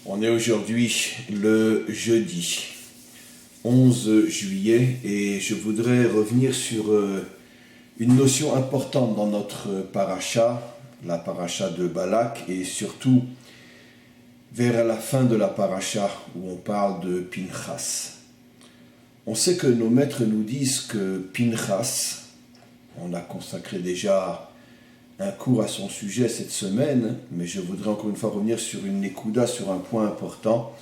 On est aujourd'hui le jeudi 11 juillet et je voudrais revenir sur une notion importante dans notre paracha, la paracha de Balak, et surtout vers la fin de la paracha où on parle de Pinchas. On sait que nos maîtres nous disent que Pinchas, on a consacré déjà un cours à son sujet cette semaine, mais je voudrais encore une fois revenir sur une nekouda, sur un point important.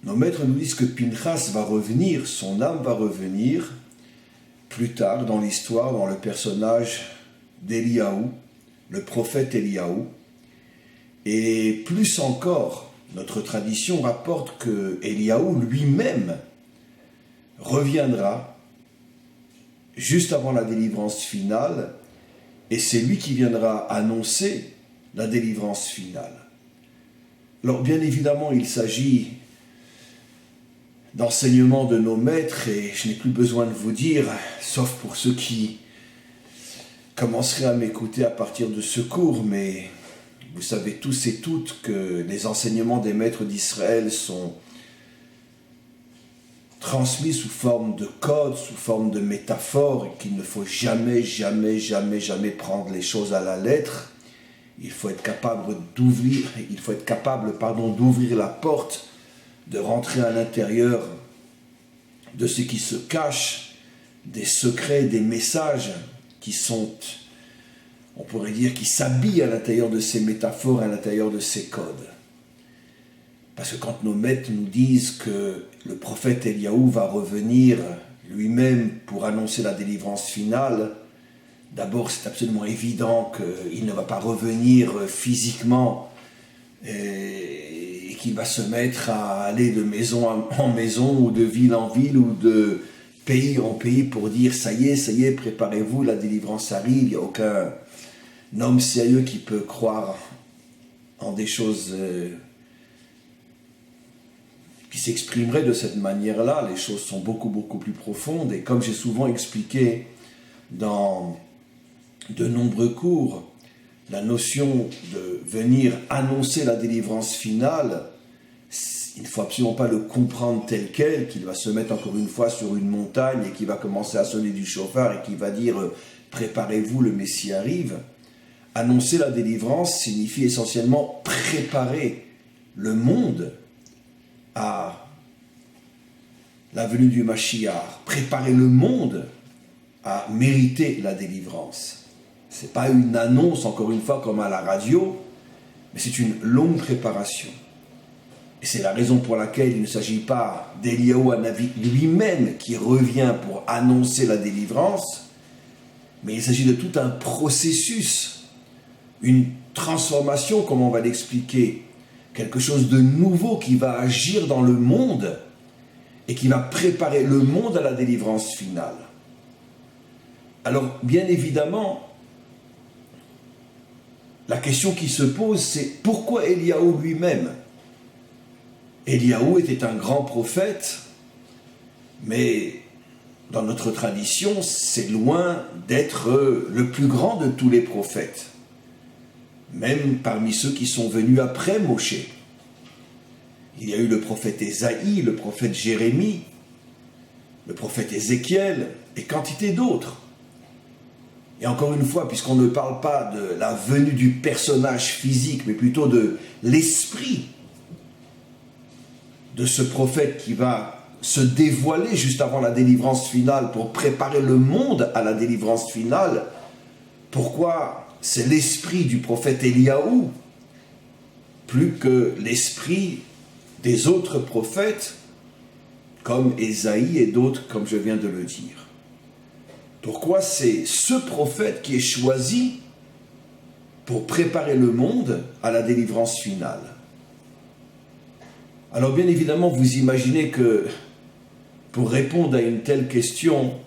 Nos maîtres nous disent que Pinchas va revenir, son âme va revenir plus tard dans l'histoire, dans le personnage d'Eliaou, le prophète Eliaou. Et plus encore, notre tradition rapporte que Eliaou lui-même reviendra juste avant la délivrance finale, et c'est lui qui viendra annoncer la délivrance finale. Alors bien évidemment, il s'agit d'enseignements de nos maîtres, et je n'ai plus besoin de vous dire, sauf pour ceux qui commenceraient à m'écouter à partir de ce cours, mais vous savez tous et toutes que les enseignements des maîtres d'Israël sont transmis sous forme de code, sous forme de métaphore, et qu'il ne faut jamais prendre les choses à la lettre. Il faut être capable d'ouvrir la porte, de rentrer à l'intérieur de ce qui se cache, des secrets, des messages qui sont, on pourrait dire, qui s'habillent à l'intérieur de ces métaphores, à l'intérieur de ces codes. Parce que quand nos maîtres nous disent que le prophète Eliaou va revenir lui-même pour annoncer la délivrance finale, d'abord c'est absolument évident qu'il ne va pas revenir physiquement et qu'il va se mettre à aller de maison en maison ou de ville en ville ou de pays en pays pour dire ça y est, préparez-vous, la délivrance arrive. Il n'y a aucun homme sérieux qui peut croire en des choses qui s'exprimerait de cette manière-là. Les choses sont beaucoup plus profondes, et comme j'ai souvent expliqué dans de nombreux cours, la notion de venir annoncer la délivrance finale, il ne faut absolument pas le comprendre tel quel, qu'il va se mettre encore une fois sur une montagne et qu'il va commencer à sonner du chauffard et qu'il va dire « préparez-vous, le Messie arrive ». Annoncer la délivrance signifie essentiellement préparer le monde à la venue du Mashiach, préparer le monde à mériter la délivrance. Ce n'est pas une annonce, encore une fois, comme à la radio, mais c'est une longue préparation. Et c'est la raison pour laquelle il ne s'agit pas d'Eliaou Hanavi lui-même qui revient pour annoncer la délivrance, mais il s'agit de tout un processus, une transformation, comme on va l'expliquer, quelque chose de nouveau qui va agir dans le monde et qui va préparer le monde à la délivrance finale. Alors, bien évidemment, la question qui se pose, c'est pourquoi Eliaou lui-même? Eliaou était un grand prophète, mais dans notre tradition, c'est loin d'être le plus grand de tous les prophètes. Même parmi ceux qui sont venus après Moshe. Il y a eu le prophète Ésaïe, le prophète Jérémie, le prophète Ézéchiel et quantité d'autres. Et encore une fois, puisqu'on ne parle pas de la venue du personnage physique, mais plutôt de l'esprit de ce prophète qui va se dévoiler juste avant la délivrance finale pour préparer le monde à la délivrance finale, pourquoi c'est l'esprit du prophète Eliaou, plus que l'esprit des autres prophètes, comme Ésaïe et d'autres, comme je viens de le dire. Pourquoi c'est ce prophète qui est choisi pour préparer le monde à la délivrance finale? Alors bien évidemment, vous imaginez que pour répondre à une telle question,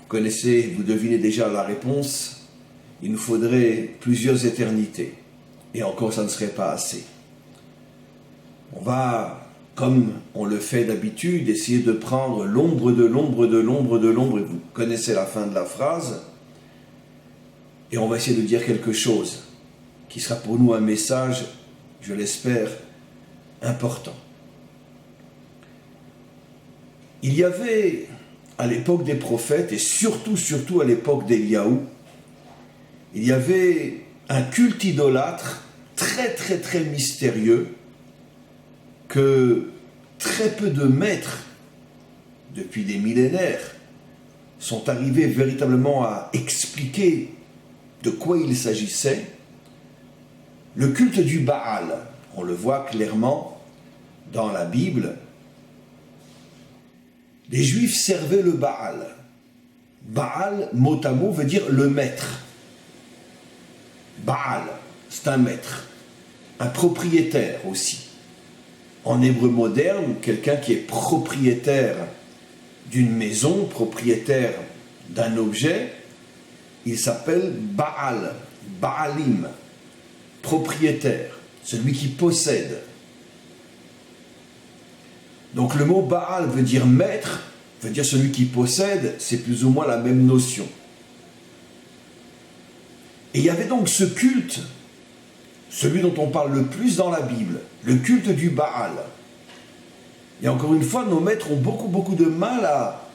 vous devinez déjà la réponse, il nous faudrait plusieurs éternités. Et encore, ça ne serait pas assez. On va, comme on le fait d'habitude, essayer de prendre l'ombre de l'ombre de l'ombre de l'ombre, et vous connaissez la fin de la phrase, et on va essayer de dire quelque chose qui sera pour nous un message, je l'espère, important. Il y avait, à l'époque des prophètes, et surtout à l'époque d'Éliaou, il y avait un culte idolâtre très mystérieux que très peu de maîtres, depuis des millénaires, sont arrivés véritablement à expliquer de quoi il s'agissait. Le culte du Baal, on le voit clairement dans la Bible. Les Juifs servaient le Baal. Baal, mot à mot, veut dire le maître. Baal, c'est un maître, un propriétaire aussi. En hébreu moderne, quelqu'un qui est propriétaire d'une maison, propriétaire d'un objet, il s'appelle Baal, Baalim, propriétaire, celui qui possède. Donc le mot Baal veut dire maître, veut dire celui qui possède, c'est plus ou moins la même notion. Et il y avait donc ce culte, celui dont on parle le plus dans la Bible, le culte du Baal. Et encore une fois, nos maîtres ont beaucoup de mal à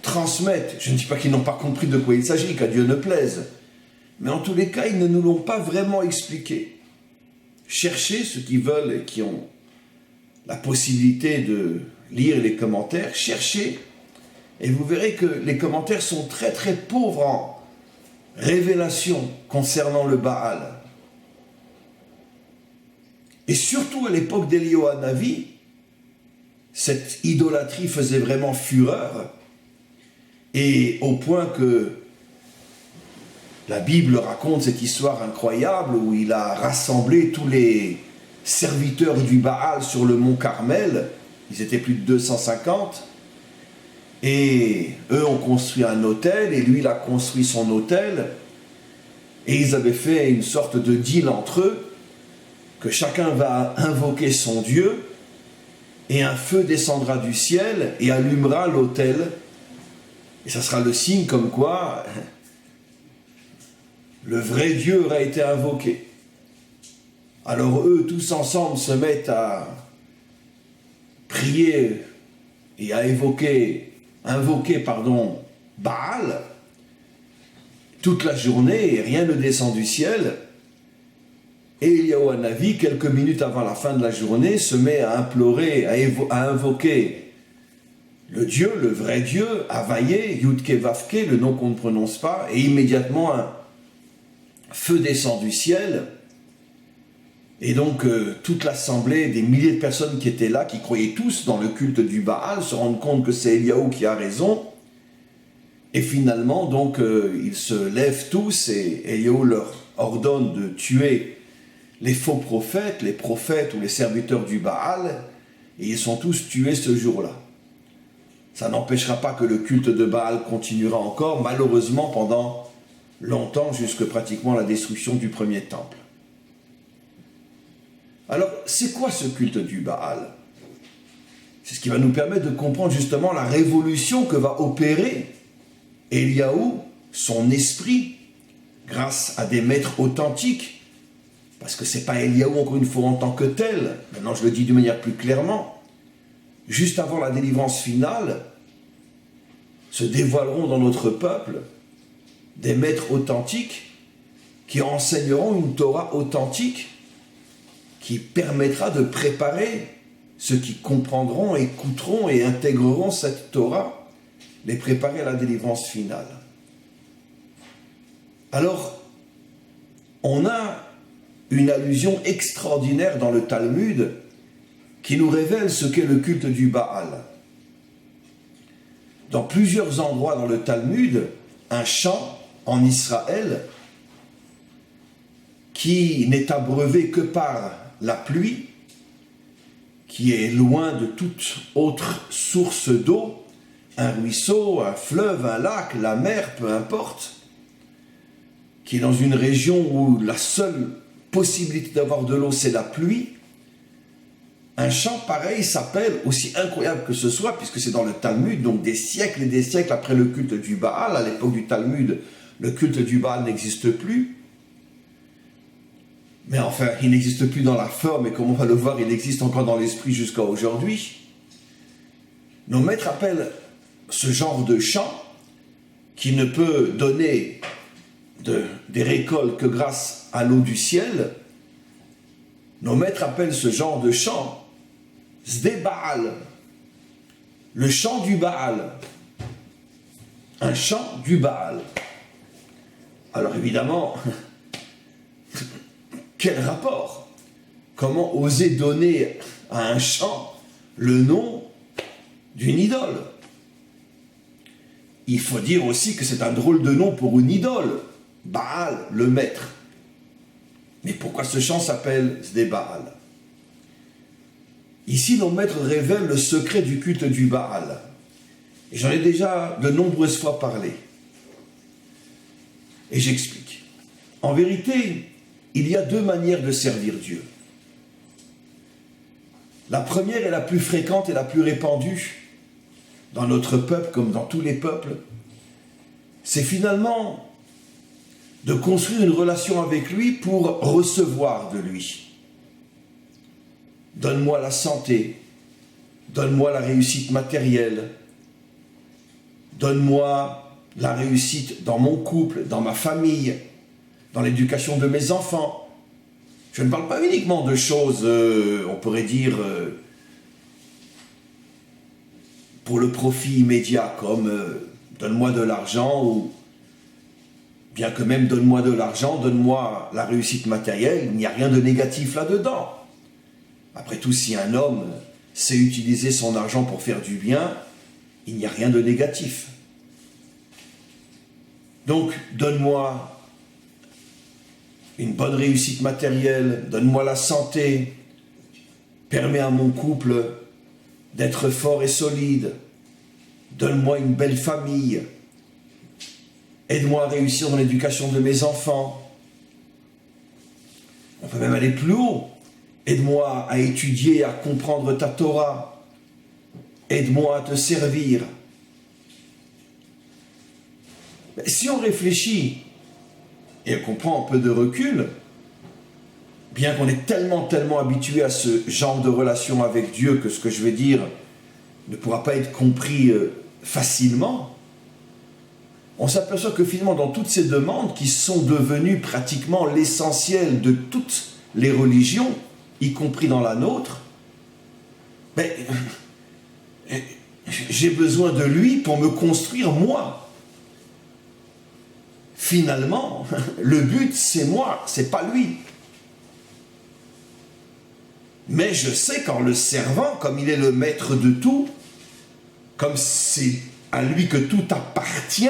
transmettre. Je ne dis pas qu'ils n'ont pas compris de quoi il s'agit, qu'à Dieu ne plaise. Mais en tous les cas, ils ne nous l'ont pas vraiment expliqué. Cherchez ceux qui veulent et qui ont la possibilité de lire les commentaires, cherchez, et vous verrez que les commentaires sont très pauvres en révélations concernant le Baal. Et surtout à l'époque d'Éliaou Hanavi, cette idolâtrie faisait vraiment fureur, et au point que la Bible raconte cette histoire incroyable où il a rassemblé tous les serviteurs du Baal sur le mont Carmel. Ils étaient plus de 250, et eux ont construit un autel, et lui il a construit son autel, et ils avaient fait une sorte de deal entre eux, que chacun va invoquer son Dieu, et un feu descendra du ciel et allumera l'autel, et ça sera le signe comme quoi le vrai Dieu aura été invoqué. Alors eux, tous ensemble, se mettent à prier et à invoquer Baal toute la journée, et rien ne descend du ciel. Et Éliaou Hanavi, quelques minutes avant la fin de la journée, se met à implorer, à invoquer le Dieu, le vrai Dieu, Havaïe, Yudke Vavke, le nom qu'on ne prononce pas, et immédiatement un feu descend du ciel. Et donc toute l'assemblée, des milliers de personnes qui étaient là, qui croyaient tous dans le culte du Baal, se rendent compte que c'est Éliaou qui a raison. Et finalement, donc, ils se lèvent tous, et Éliaou leur ordonne de tuer les faux prophètes, les prophètes ou les serviteurs du Baal, et ils sont tous tués ce jour-là. Ça n'empêchera pas que le culte de Baal continuera encore, malheureusement, pendant longtemps, jusque pratiquement la destruction du premier temple. Alors, c'est quoi ce culte du Baal? C'est ce qui va nous permettre de comprendre justement la révolution que va opérer Éliaou, son esprit, grâce à des maîtres authentiques, parce que ce n'est pas Éliaou, encore une fois, en tant que tel, maintenant je le dis d'une manière plus clairement, juste avant la délivrance finale, se dévoileront dans notre peuple des maîtres authentiques qui enseigneront une Torah authentique qui permettra de préparer ceux qui comprendront, écouteront et intégreront cette Torah, les préparer à la délivrance finale. Alors, on a une allusion extraordinaire dans le Talmud qui nous révèle ce qu'est le culte du Baal. Dans plusieurs endroits dans le Talmud, un chant en Israël qui n'est abreuvé que par la pluie, qui est loin de toute autre source d'eau, un ruisseau, un fleuve, un lac, la mer, peu importe, qui est dans une région où la seule possibilité d'avoir de l'eau, c'est la pluie. Un chant pareil s'appelle, aussi incroyable que ce soit, puisque c'est dans le Talmud, donc des siècles et des siècles après le culte du Baal. À l'époque du Talmud, le culte du Baal n'existe plus. Mais enfin, il n'existe plus dans la forme, et comme on va le voir, il existe encore dans l'esprit jusqu'à aujourd'hui. Nos maîtres appellent ce genre de chant, qui ne peut donner des récoltes que grâce à l'eau du ciel, nos maîtres appellent ce genre de chant Zdeba'al, le chant du Baal, un chant du Baal. Alors évidemment, quel rapport? Comment oser donner à un chant le nom d'une idole? Il faut dire aussi que c'est un drôle de nom pour une idole, Baal, le maître. Mais pourquoi ce chant s'appelle Zdeba'al? Ici, nos maîtres révèlent le secret du culte du Baal. Et j'en ai déjà de nombreuses fois parlé. Et j'explique. En vérité, il y a deux manières de servir Dieu. La première est la plus fréquente et la plus répandue dans notre peuple comme dans tous les peuples. C'est finalement de construire une relation avec lui pour recevoir de lui. Donne-moi la santé, donne-moi la réussite matérielle, donne-moi la réussite dans mon couple, dans ma famille, dans l'éducation de mes enfants. Je ne parle pas uniquement de choses, on pourrait dire, pour le profit immédiat, comme donne-moi de l'argent, ou bien que même donne-moi de l'argent, donne-moi la réussite matérielle, il n'y a rien de négatif là-dedans. Après tout, si un homme sait utiliser son argent pour faire du bien, il n'y a rien de négatif. Donc, donne-moi une bonne réussite matérielle, donne-moi la santé, permets à mon couple d'être fort et solide, donne-moi une belle famille, aide-moi à réussir dans l'éducation de mes enfants. On peut même aller plus haut. Aide-moi à étudier, à comprendre ta Torah. Aide-moi à te servir. Mais si on réfléchit et qu'on prend un peu de recul, bien qu'on est tellement habitué à ce genre de relation avec Dieu que ce que je vais dire ne pourra pas être compris facilement, on s'aperçoit que finalement dans toutes ces demandes qui sont devenues pratiquement l'essentiel de toutes les religions, y compris dans la nôtre, j'ai besoin de lui pour me construire moi. Finalement, le but c'est moi, c'est pas lui. Mais je sais qu'en le servant, comme il est le maître de tout, comme c'est à lui que tout appartient,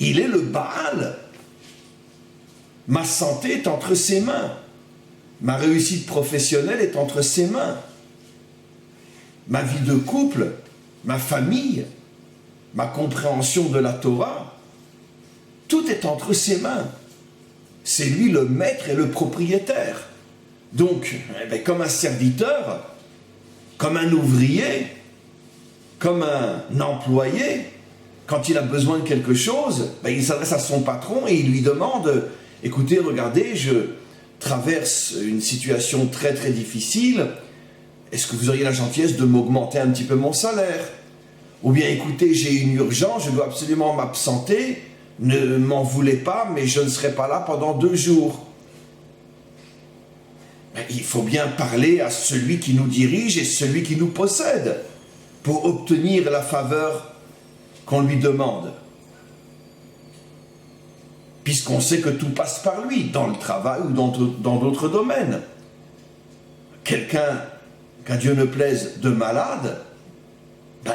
il est le Baal. Ma santé est entre ses mains. Ma réussite professionnelle est entre ses mains. Ma vie de couple, ma famille, ma compréhension de la Torah, tout est entre ses mains. C'est lui le maître et le propriétaire. Donc, comme un serviteur, comme un ouvrier, comme un employé, quand il a besoin de quelque chose, il s'adresse à son patron et il lui demande « Écoutez, regardez, je traverse une situation très difficile, est-ce que vous auriez la gentillesse de m'augmenter un petit peu mon salaire ? Ou bien écoutez, j'ai une urgence, je dois absolument m'absenter, ne m'en voulez pas, mais je ne serai pas là pendant 2 jours. » Il faut bien parler à celui qui nous dirige et celui qui nous possède pour obtenir la faveur qu'on lui demande. Puisqu'on sait que tout passe par lui, dans le travail ou dans d'autres domaines. Quelqu'un, qu'à Dieu ne plaise, de malade,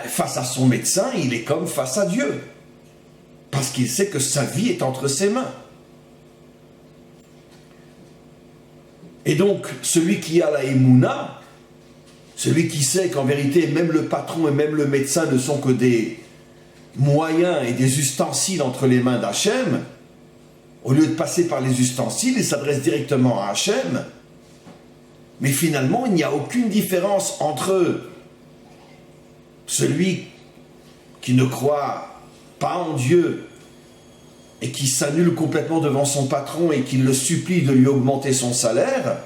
face à son médecin, il est comme face à Dieu. Parce qu'il sait que sa vie est entre ses mains. Et donc, celui qui a la Emouna, celui qui sait qu'en vérité, même le patron et même le médecin ne sont que des moyens et des ustensiles entre les mains d'Hachem, au lieu de passer par les ustensiles, il s'adresse directement à Hachem. Mais finalement, il n'y a aucune différence entre celui qui ne croit pas en Dieu et qui s'annule complètement devant son patron et qui le supplie de lui augmenter son salaire,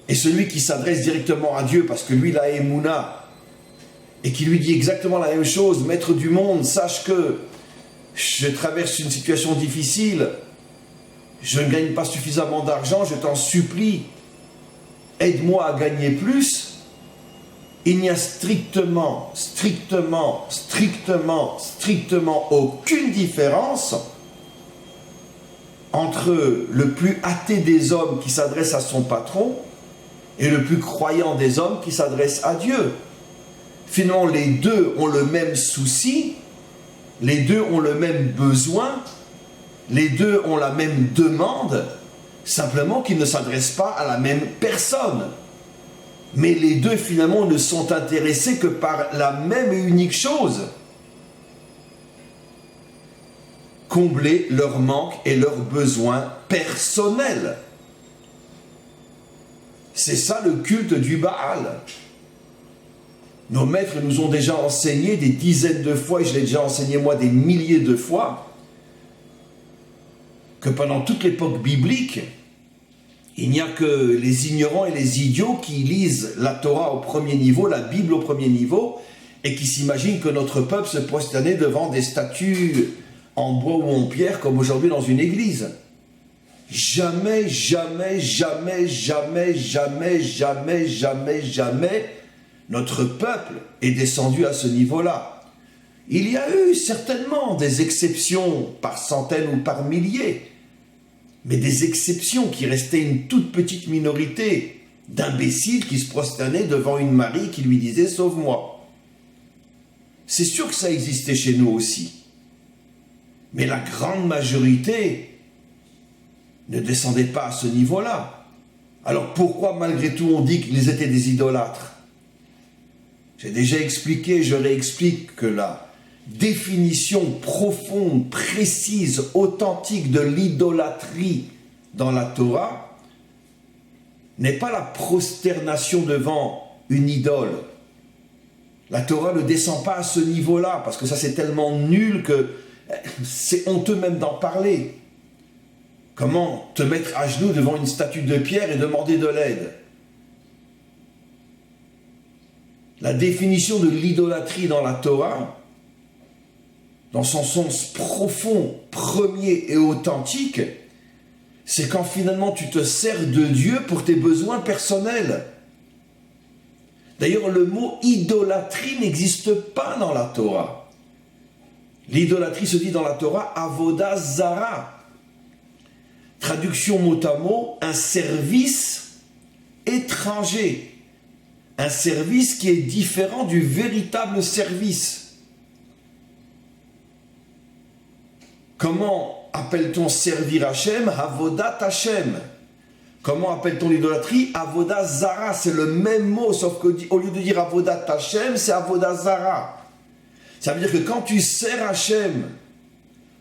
et celui qui s'adresse directement à Dieu parce que lui, il a Emouna, et qui lui dit exactement la même chose: Maître du monde, sache que je traverse une situation difficile, je ne gagne pas suffisamment d'argent, je t'en supplie, aide-moi à gagner plus. Il n'y a strictement aucune différence entre le plus athée des hommes qui s'adresse à son patron et le plus croyant des hommes qui s'adresse à Dieu. Finalement, les deux ont le même souci, les deux ont le même besoin, les deux ont la même demande, simplement qu'ils ne s'adressent pas à la même personne. Mais les deux, finalement, ne sont intéressés que par la même et unique chose: combler leurs manques et leurs besoins personnels. C'est ça le culte du Baal. Nos maîtres nous ont déjà enseigné des dizaines de fois, et je l'ai déjà enseigné moi des milliers de fois, que pendant toute l'époque biblique, il n'y a que les ignorants et les idiots qui lisent la Torah au premier niveau, la Bible au premier niveau, et qui s'imaginent que notre peuple se prosternait devant des statues en bois ou en pierre comme aujourd'hui dans une église. Jamais, jamais, jamais, jamais, jamais, jamais, jamais, jamais, notre peuple est descendu à ce niveau-là. Il y a eu certainement des exceptions par centaines ou par milliers, mais des exceptions qui restaient une toute petite minorité d'imbéciles qui se prosternaient devant une Marie qui lui disait « Sauve-moi ». C'est sûr que ça existait chez nous aussi. Mais la grande majorité ne descendait pas à ce niveau-là. Alors pourquoi malgré tout on dit qu'ils étaient des idolâtres? J'ai déjà expliqué, je réexplique que la définition profonde, précise, authentique de l'idolâtrie dans la Torah n'est pas la prosternation devant une idole. La Torah ne descend pas à ce niveau-là, parce que ça c'est tellement nul que c'est honteux même d'en parler. Comment te mettre à genoux devant une statue de pierre et demander de l'aide? La définition de l'idolâtrie dans la Torah, dans son sens profond, premier et authentique, c'est quand finalement tu te sers de Dieu pour tes besoins personnels. D'ailleurs, le mot idolâtrie n'existe pas dans la Torah. L'idolâtrie se dit dans la Torah avoda zara. Traduction mot à mot, un service étranger. Un service qui est différent du véritable service. Comment appelle-t-on servir Hachem? Avodat Hachem. Comment appelle-t-on l'idolâtrie? Avoda Zara. C'est le même mot, sauf qu'au lieu de dire Avodat Hachem, c'est Avoda Zara. Ça veut dire que quand tu sers Hachem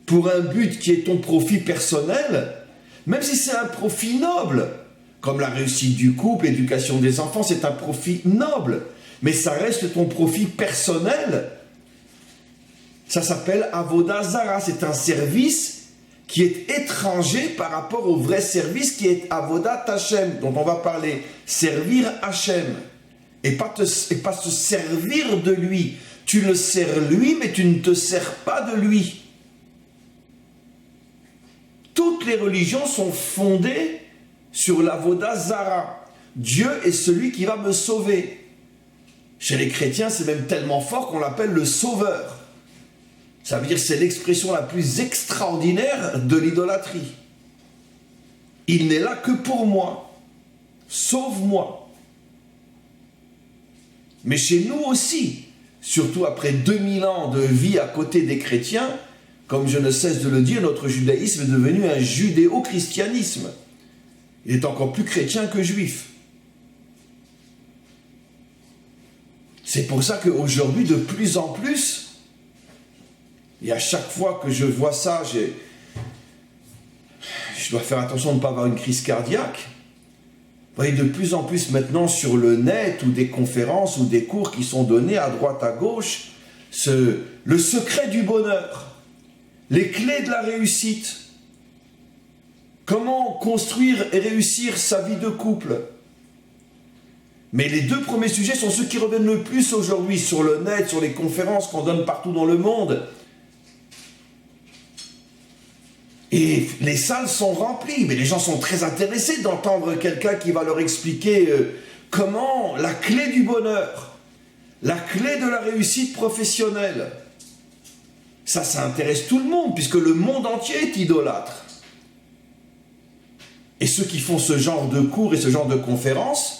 pour un but qui est ton profit personnel, même si c'est un profit noble, comme la réussite du couple, l'éducation des enfants, c'est un profit noble, mais ça reste ton profit personnel. Ça s'appelle Avoda Zara. C'est un service qui est étranger par rapport au vrai service qui est Avodat Hachem, dont on va parler. Servir Hachem. Et pas se servir de lui. Tu le sers lui, mais tu ne te sers pas de lui. Toutes les religions sont fondées sur l'Avoda Zara. Dieu est celui qui va me sauver. Chez les chrétiens, c'est même tellement fort qu'on l'appelle le sauveur. Ça veut dire que c'est l'expression la plus extraordinaire de l'idolâtrie. Il n'est là que pour moi. Sauve-moi. Mais chez nous aussi, surtout après 2000 ans de vie à côté des chrétiens, comme je ne cesse de le dire, notre judaïsme est devenu un judéo-christianisme. Il est encore plus chrétien que juif. C'est pour ça qu'aujourd'hui, de plus en plus, et à chaque fois que je vois ça, je dois faire attention de ne pas avoir une crise cardiaque. Vous voyez de plus en plus maintenant sur le net, ou des conférences, ou des cours qui sont donnés à droite, à gauche, le secret du bonheur. les clés de la réussite. Comment construire et réussir sa vie de couple. Mais les deux premiers sujets sont ceux qui reviennent le plus aujourd'hui sur le net, sur les conférences qu'on donne partout dans le monde. Et les salles sont remplies, mais les gens sont très intéressés d'entendre quelqu'un qui va leur expliquer comment la clé du bonheur, la clé de la réussite professionnelle. Ça intéresse tout le monde, puisque le monde entier est idolâtre. Et ceux qui font ce genre de cours et ce genre de conférences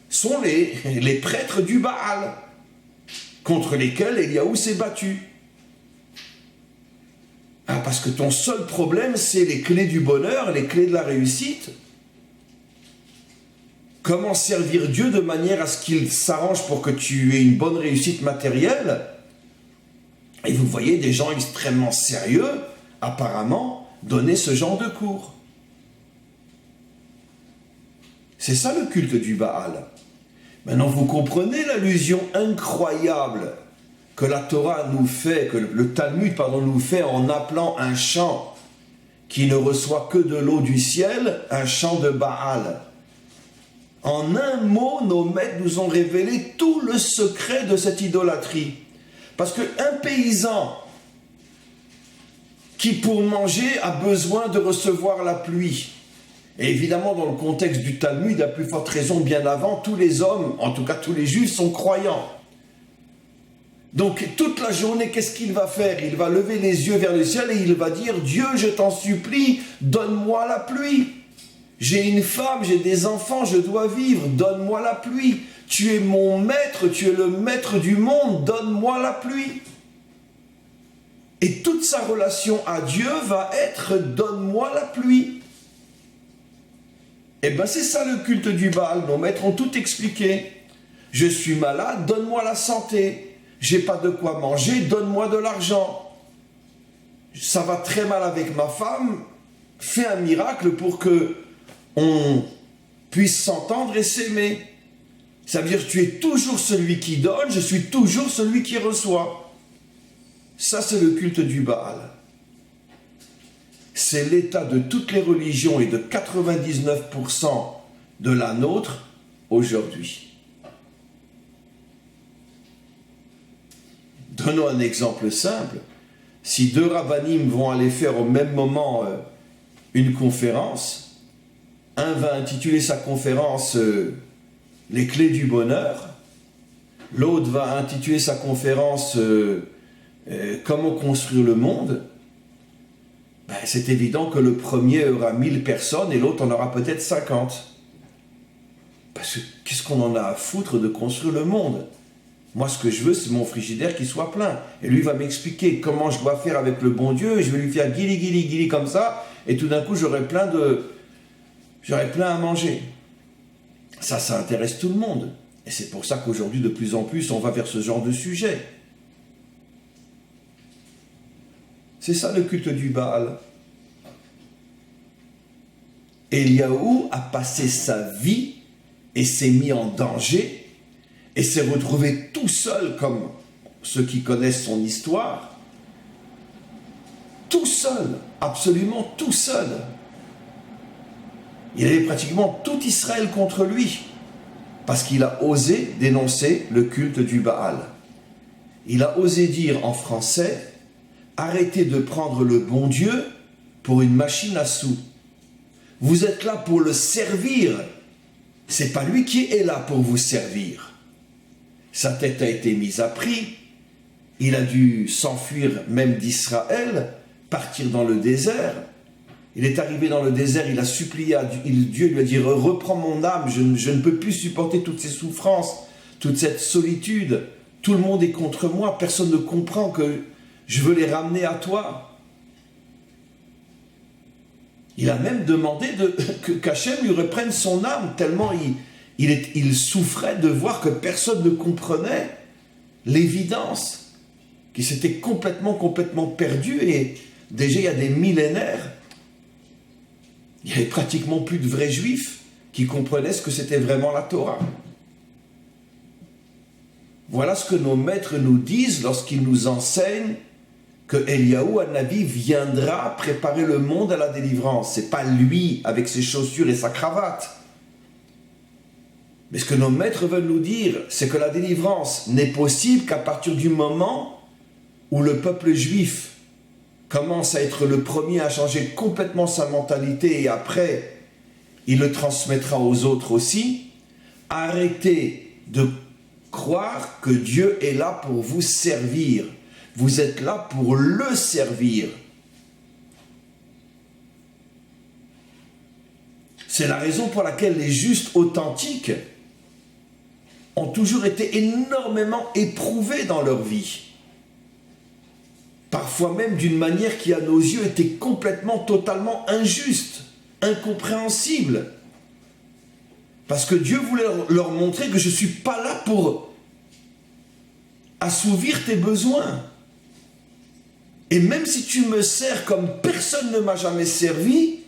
sont les prêtres du Baal, contre lesquels Eliaou s'est battu. Ah, parce que ton seul problème, c'est les clés du bonheur, les clés de la réussite. Comment servir Dieu de manière à ce qu'il s'arrange pour que tu aies une bonne réussite matérielle? Et vous voyez des gens extrêmement sérieux, apparemment, donner ce genre de cours. C'est ça le culte du Baal. Maintenant, vous comprenez l'allusion incroyable que la Torah nous fait, que le Talmud, nous fait en appelant un chant qui ne reçoit que de l'eau du ciel, un chant de Baal. En un mot, nos maîtres nous ont révélé tout le secret de cette idolâtrie. Parce qu'un paysan qui, pour manger, a besoin de recevoir la pluie, et évidemment, dans le contexte du Talmud, à plus forte raison, bien avant, tous les hommes, en tout cas tous les juifs, sont croyants. Donc, toute la journée, qu'est-ce qu'il va faire? Il va lever les yeux vers le ciel et il va dire « Dieu, je t'en supplie, donne-moi la pluie. J'ai une femme, j'ai des enfants, je dois vivre, donne-moi la pluie. Tu es mon maître, tu es le maître du monde, donne-moi la pluie. » Et toute sa relation à Dieu va être « Donne-moi la pluie. » Eh bien, c'est ça le culte du Baal. Nos maîtres ont tout expliqué. Je suis malade, donne-moi la santé. J'ai pas de quoi manger, donne-moi de l'argent. Ça va très mal avec ma femme, fais un miracle pour que on puisse s'entendre et s'aimer. Ça veut dire que tu es toujours celui qui donne, je suis toujours celui qui reçoit. Ça, c'est le culte du Baal. C'est l'état de toutes les religions et de 99% de la nôtre aujourd'hui. Donnons un exemple simple. Si deux rabbinim vont aller faire au même moment une conférence, un va intituler sa conférence « Les clés du bonheur », l'autre va intituler sa conférence « Comment construire le monde », c'est évident que le premier aura 1000 personnes et l'autre en aura peut-être 50. Parce que qu'est-ce qu'on en a à foutre de construire le monde? Moi, ce que je veux, c'est mon frigidaire qui soit plein. Et lui va m'expliquer comment je dois faire avec le bon Dieu. Et je vais lui faire guili, guili, guili comme ça. Et tout d'un coup, j'aurai plein à manger. Ça intéresse tout le monde. Et c'est pour ça qu'aujourd'hui, de plus en plus, on va vers ce genre de sujet. C'est ça le culte du Baal. Eliaou a passé sa vie et s'est mis en danger et s'est retrouvé tout seul, comme ceux qui connaissent son histoire, tout seul, absolument tout seul. Il avait pratiquement tout Israël contre lui, parce qu'il a osé dénoncer le culte du Baal. Il a osé dire en français: arrêtez de prendre le bon Dieu pour une machine à sous. Vous êtes là pour le servir. C'est pas lui qui est là pour vous servir. Sa tête a été mise à prix. Il a dû s'enfuir même d'Israël, partir dans le désert. Il est arrivé dans le désert, il a supplié à Dieu. Dieu lui a dit: reprends mon âme, je ne peux plus supporter toutes ces souffrances, toute cette solitude. Tout le monde est contre moi, personne ne comprend que je veux les ramener à toi. Il a même demandé qu'Hachem lui reprenne son âme, tellement il souffrait de voir que personne ne comprenait l'évidence, qu'il s'était complètement perdu. Et déjà, il y a des millénaires, il n'y avait pratiquement plus de vrais juifs qui comprenaient ce que c'était vraiment la Torah. Voilà ce que nos maîtres nous disent lorsqu'ils nous enseignent que Eliyahu Hanavi viendra préparer le monde à la délivrance. C'est pas lui avec ses chaussures et sa cravate. Mais ce que nos maîtres veulent nous dire, c'est que la délivrance n'est possible qu'à partir du moment où le peuple juif commence à être le premier à changer complètement sa mentalité et après, il le transmettra aux autres aussi. Arrêtez de croire que Dieu est là pour vous servir. Vous êtes là pour le servir. C'est la raison pour laquelle les justes authentiques ont toujours été énormément éprouvés dans leur vie. Parfois même d'une manière qui, à nos yeux, était complètement, totalement injuste, incompréhensible. Parce que Dieu voulait leur montrer que je ne suis pas là pour assouvir tes besoins. Et même si tu me sers comme personne ne m'a jamais servi,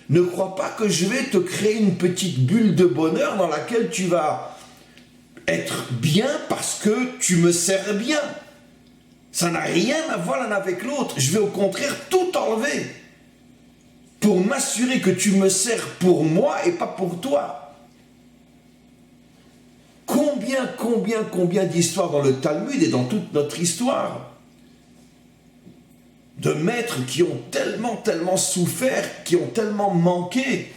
ne crois pas que je vais te créer une petite bulle de bonheur dans laquelle tu vas être bien parce que tu me sers bien. Ça n'a rien à voir l'un avec l'autre. Je vais au contraire tout enlever pour m'assurer que tu me sers pour moi et pas pour toi. Combien d'histoires dans le Talmud et dans toute notre histoire de maîtres qui ont tellement souffert, qui ont tellement manqué,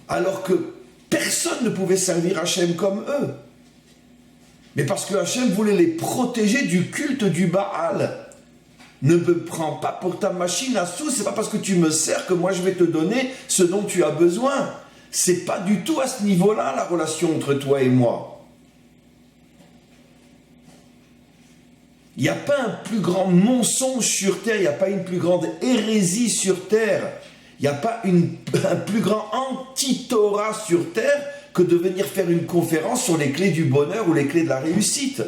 alors que personne ne pouvait servir Hachem comme eux. Mais parce que Hachem voulait les protéger du culte du Baal. Ne me prends pas pour ta machine à sous, c'est pas parce que tu me sers que moi je vais te donner ce dont tu as besoin. C'est pas du tout à ce niveau-là la relation entre toi et moi. Il n'y a pas un plus grand mensonge sur terre, il n'y a pas une plus grande hérésie sur terre, il n'y a pas un plus grand anti-Torah sur terre que de venir faire une conférence sur les clés du bonheur ou les clés de la réussite.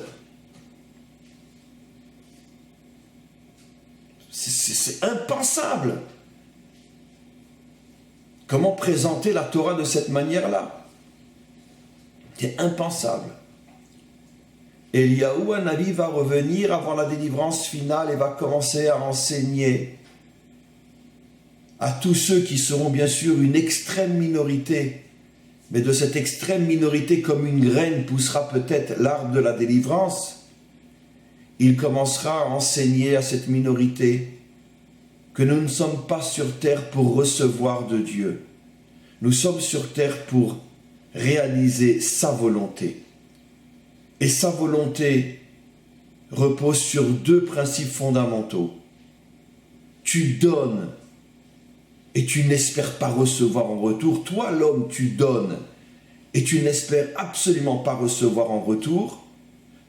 C'est impensable. Comment présenter la Torah de cette manière-là? C'est impensable. Eliyahu Hanavi va revenir avant la délivrance finale et va commencer à enseigner à tous ceux qui seront bien sûr une extrême minorité, mais de cette extrême minorité, comme une graine poussera peut-être l'arbre de la délivrance, il commencera à enseigner à cette minorité que nous ne sommes pas sur terre pour recevoir de Dieu. Nous sommes sur terre pour réaliser sa volonté. Et sa volonté repose sur deux principes fondamentaux. Tu donnes et tu n'espères pas recevoir en retour. Toi, l'homme, tu donnes et tu n'espères absolument pas recevoir en retour.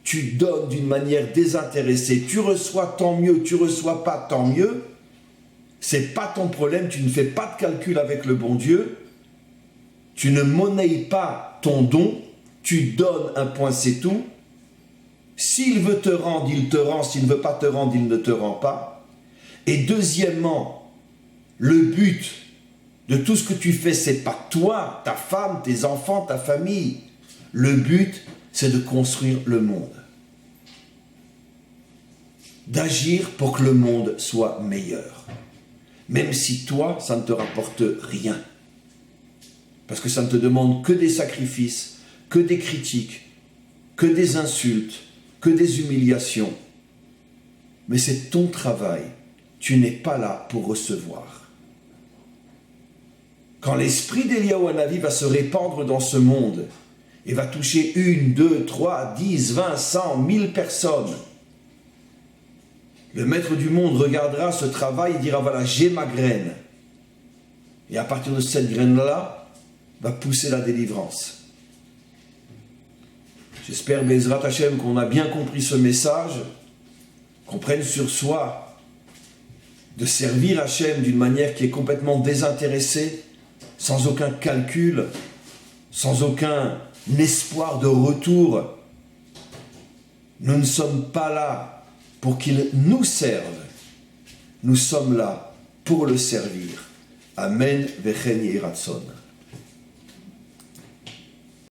Tu donnes d'une manière désintéressée. Tu reçois tant mieux, tu reçois pas tant mieux. C'est pas ton problème, tu ne fais pas de calcul avec le bon Dieu. Tu ne monnaies pas ton don. Tu donnes un point, c'est tout. S'il veut te rendre, il te rend. S'il ne veut pas te rendre, il ne te rend pas. Et deuxièmement, le but de tout ce que tu fais, c'est pas toi, ta femme, tes enfants, ta famille. Le but, c'est de construire le monde. D'agir pour que le monde soit meilleur. Même si toi, ça ne te rapporte rien. Parce que ça ne te demande que des sacrifices, que des critiques, que des insultes, que des humiliations. Mais c'est ton travail. Tu n'es pas là pour recevoir. Quand l'esprit d'Eliyahu Hanavi va se répandre dans ce monde et va toucher 1, 2, 3, 10, 20, 100, 1000 personnes, le maître du monde regardera ce travail et dira, voilà, j'ai ma graine. Et à partir de cette graine-là, va pousser la délivrance. J'espère, Bezrat Hashem, qu'on a bien compris ce message, qu'on prenne sur soi de servir Hashem d'une manière qui est complètement désintéressée, sans aucun calcul, sans aucun espoir de retour. Nous ne sommes pas là pour qu'il nous serve. Nous sommes là pour le servir. Amen. Vechen Yehei Ratzon.